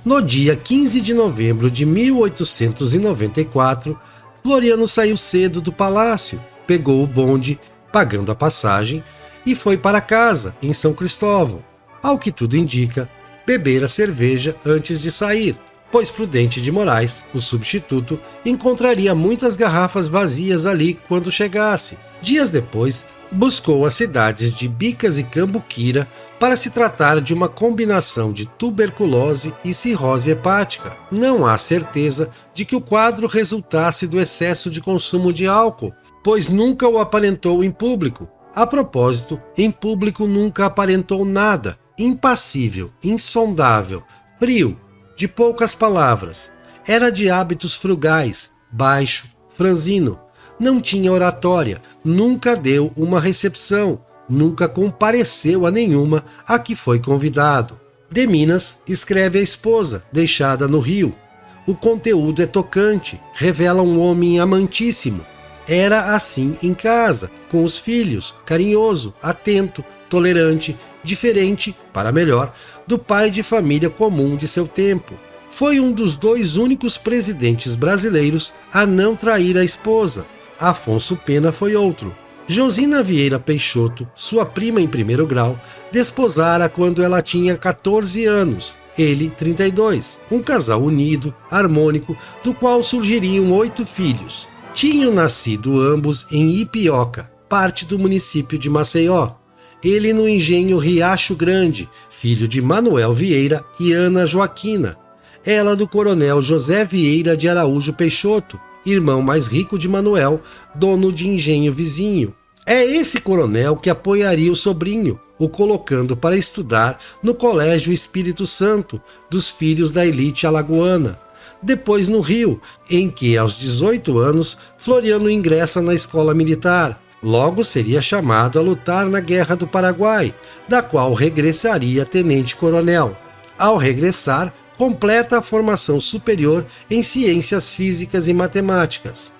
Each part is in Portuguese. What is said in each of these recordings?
No dia 15 de novembro de 1894, Floriano saiu cedo do palácio, pegou o bonde, pagando a passagem, e foi para casa, em São Cristóvão. Ao que tudo indica, bebera cerveja antes de sair, pois Prudente de Moraes, o substituto, encontraria muitas garrafas vazias ali quando chegasse. Dias depois, buscou as cidades de Bicas e Cambuquira para se tratar de uma combinação de tuberculose e cirrose hepática. Não há certeza de que o quadro resultasse do excesso de consumo de álcool, pois nunca o aparentou em público. A propósito, em público nunca aparentou nada. Impassível, insondável, frio, de poucas palavras. Era de hábitos frugais, baixo, franzino. Não tinha oratória, nunca deu uma recepção, nunca compareceu a nenhuma a que foi convidado. De Minas, escreve a esposa, deixada no Rio. O conteúdo é tocante, revela um homem amantíssimo. Era assim em casa, com os filhos, carinhoso, atento, tolerante, diferente, para melhor, do pai de família comum de seu tempo. Foi um dos 2 únicos presidentes brasileiros a não trair a esposa. Afonso Pena foi outro. Josina Vieira Peixoto, sua prima em primeiro grau, desposara quando ela tinha 14 anos, ele 32. Um casal unido, harmônico, do qual surgiriam 8 filhos. Tinham nascido ambos em Ipioca, parte do município de Maceió. Ele no engenho Riacho Grande, filho de Manuel Vieira e Ana Joaquina. Ela do coronel José Vieira de Araújo Peixoto, irmão mais rico de Manuel, dono de engenho vizinho. É esse coronel que apoiaria o sobrinho, o colocando para estudar no Colégio Espírito Santo, dos filhos da elite alagoana. Depois no Rio, em que aos 18 anos Floriano ingressa na escola militar. Logo seria chamado a lutar na Guerra do Paraguai, da qual regressaria tenente-coronel. Ao regressar, completa a formação superior em ciências físicas e matemáticas.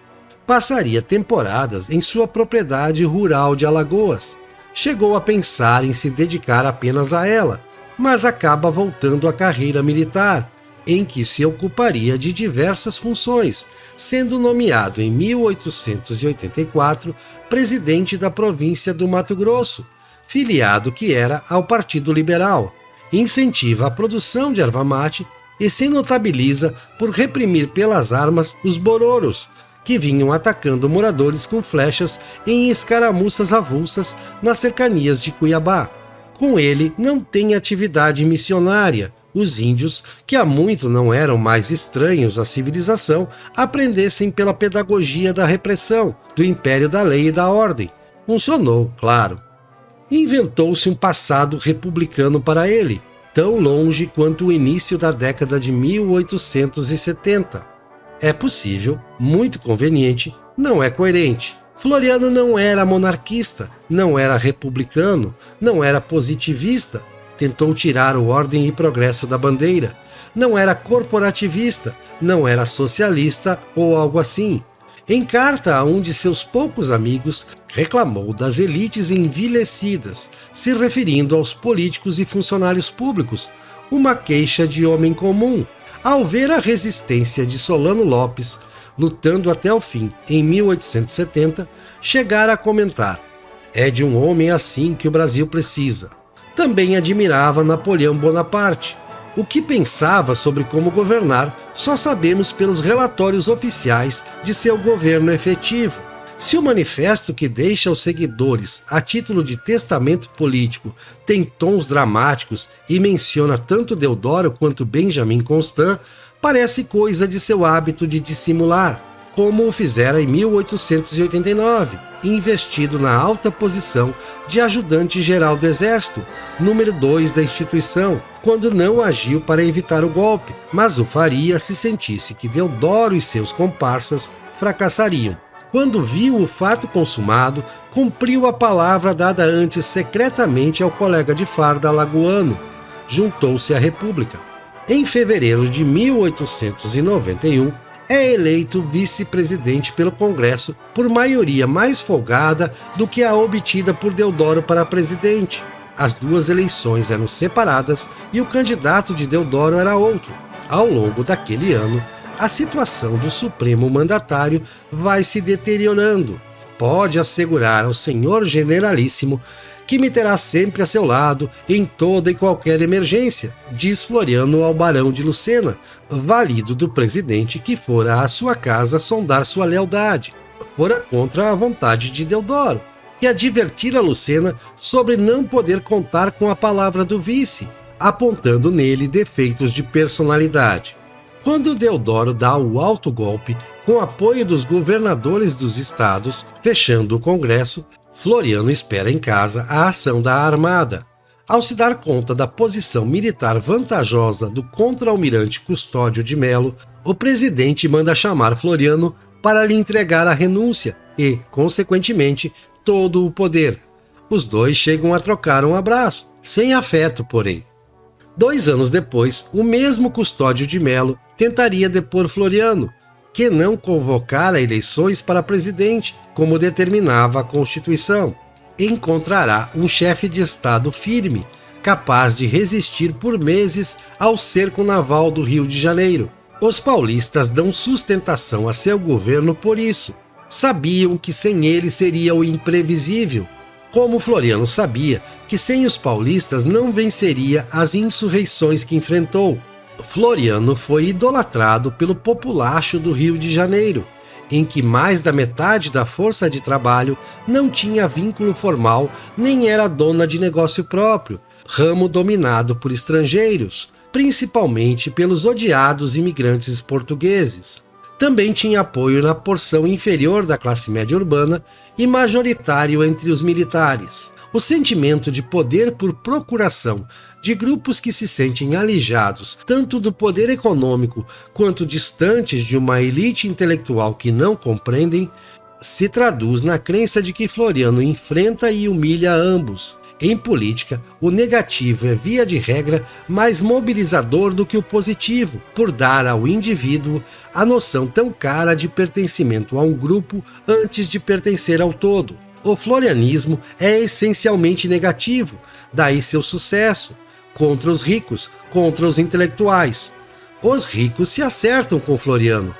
Passaria temporadas em sua propriedade rural de Alagoas. Chegou a pensar em se dedicar apenas a ela, mas acaba voltando à carreira militar, em que se ocuparia de diversas funções, sendo nomeado em 1884 presidente da província do Mato Grosso, filiado que era ao Partido Liberal. Incentiva a produção de erva mate e se notabiliza por reprimir pelas armas os bororos, que vinham atacando moradores com flechas em escaramuças avulsas nas cercanias de Cuiabá. Com ele não tem atividade missionária. Os índios, que há muito não eram mais estranhos à civilização, aprendessem pela pedagogia da repressão, do império da lei e da ordem. Funcionou, claro. Inventou-se um passado republicano para ele, tão longe quanto o início da década de 1870. É possível, muito conveniente, não é coerente. Floriano não era monarquista, não era republicano, não era positivista, tentou tirar o ordem e progresso da bandeira, não era corporativista, não era socialista ou algo assim. Em carta a um de seus poucos amigos, reclamou das elites envilecidas, se referindo aos políticos e funcionários públicos, uma queixa de homem comum. Ao ver a resistência de Solano Lopes, lutando até o fim em 1870, chegara a comentar: "É de um homem assim que o Brasil precisa." Também admirava Napoleão Bonaparte. O que pensava sobre como governar só sabemos pelos relatórios oficiais de seu governo efetivo. Se o manifesto que deixa aos seguidores a título de testamento político tem tons dramáticos e menciona tanto Deodoro quanto Benjamin Constant, parece coisa de seu hábito de dissimular, como o fizera em 1889, investido na alta posição de ajudante-geral do Exército, número 2 da instituição, quando não agiu para evitar o golpe, mas o faria se sentisse que Deodoro e seus comparsas fracassariam. Quando viu o fato consumado, cumpriu a palavra dada antes secretamente ao colega de farda alagoano. Juntou-se à República. Em fevereiro de 1891, é eleito vice-presidente pelo Congresso por maioria mais folgada do que a obtida por Deodoro para presidente. As duas eleições eram separadas e o candidato de Deodoro era outro. Ao longo daquele ano, a situação do Supremo Mandatário vai se deteriorando. Pode assegurar ao senhor generalíssimo que me terá sempre a seu lado em toda e qualquer emergência, diz Floriano ao barão de Lucena, valido do presidente que fora à sua casa sondar sua lealdade. Fora contra a vontade de Deodoro, e advertir a Lucena sobre não poder contar com a palavra do vice, apontando nele defeitos de personalidade. Quando Deodoro dá o alto golpe, com apoio dos governadores dos estados, fechando o Congresso, Floriano espera em casa a ação da armada. Ao se dar conta da posição militar vantajosa do contra-almirante Custódio de Melo, o presidente manda chamar Floriano para lhe entregar a renúncia e, consequentemente, todo o poder. Os dois chegam a trocar um abraço, sem afeto, porém. 2 anos depois, o mesmo Custódio de Melo tentaria depor Floriano, que não convocara eleições para presidente, como determinava a Constituição. Encontrará um chefe de Estado firme, capaz de resistir por meses ao cerco naval do Rio de Janeiro. Os paulistas dão sustentação a seu governo por isso. Sabiam que sem ele seria o imprevisível, como Floriano sabia que sem os paulistas não venceria as insurreições que enfrentou. Floriano foi idolatrado pelo populacho do Rio de Janeiro, em que mais da metade da força de trabalho não tinha vínculo formal nem era dona de negócio próprio, ramo dominado por estrangeiros, principalmente pelos odiados imigrantes portugueses. Também tinha apoio na porção inferior da classe média urbana e majoritário entre os militares. O sentimento de poder por procuração de grupos que se sentem alijados tanto do poder econômico quanto distantes de uma elite intelectual que não compreendem, se traduz na crença de que Floriano enfrenta e humilha ambos. Em política, o negativo é, via de regra, mais mobilizador do que o positivo, por dar ao indivíduo a noção tão cara de pertencimento a um grupo antes de pertencer ao todo. O florianismo é essencialmente negativo, daí seu sucesso, contra os ricos, contra os intelectuais. Os ricos se acertam com Floriano.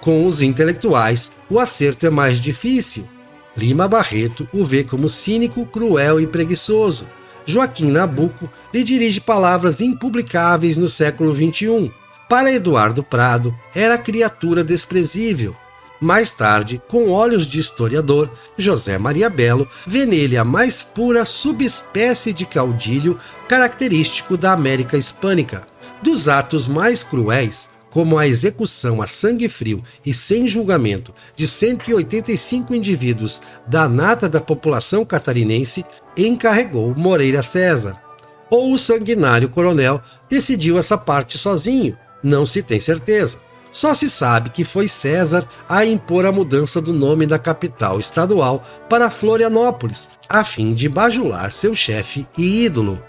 Com os intelectuais, o acerto é mais difícil. Lima Barreto o vê como cínico, cruel e preguiçoso. Joaquim Nabuco lhe dirige palavras impublicáveis no século XXI. Para Eduardo Prado, era criatura desprezível. Mais tarde, com olhos de historiador, José Maria Belo vê nele a mais pura subespécie de caudilho característico da América Hispânica. Dos atos mais cruéis, como a execução a sangue frio e sem julgamento de 185 indivíduos da nata da população catarinense, encarregou Moreira César. Ou o sanguinário coronel decidiu essa parte sozinho, não se tem certeza. Só se sabe que foi César a impor a mudança do nome da capital estadual para Florianópolis, a fim de bajular seu chefe e ídolo.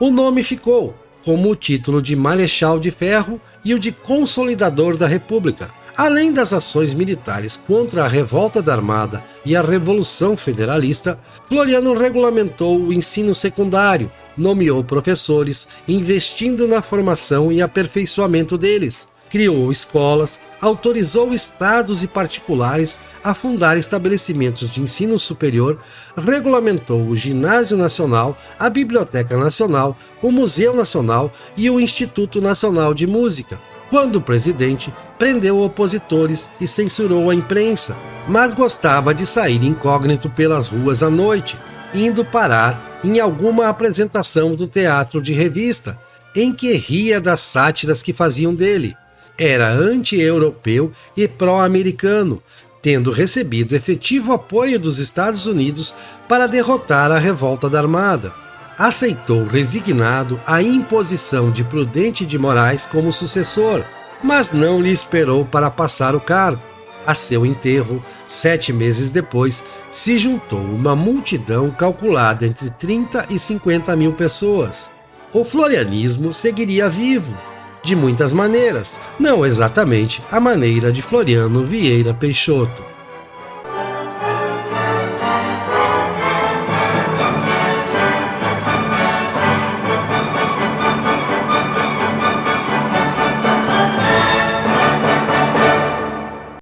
O nome ficou, como o título de Marechal de Ferro e o de Consolidador da República. Além das ações militares contra a revolta da Armada e a Revolução Federalista, Floriano regulamentou o ensino secundário, nomeou professores, investindo na formação e aperfeiçoamento deles. Criou escolas, autorizou estados e particulares a fundar estabelecimentos de ensino superior, regulamentou o Ginásio Nacional, a Biblioteca Nacional, o Museu Nacional e o Instituto Nacional de Música. Quando presidente, prendeu opositores e censurou a imprensa, mas gostava de sair incógnito pelas ruas à noite, indo parar em alguma apresentação do teatro de revista, em que ria das sátiras que faziam dele. Era anti-europeu e pró-americano, tendo recebido efetivo apoio dos Estados Unidos para derrotar a revolta da Armada. Aceitou resignado a imposição de Prudente de Moraes como sucessor, mas não lhe esperou para passar o cargo. A seu enterro, 7 meses depois, se juntou uma multidão calculada entre 30 e 50 mil pessoas. O florianismo seguiria vivo, de muitas maneiras, não exatamente a maneira de Floriano Vieira Peixoto.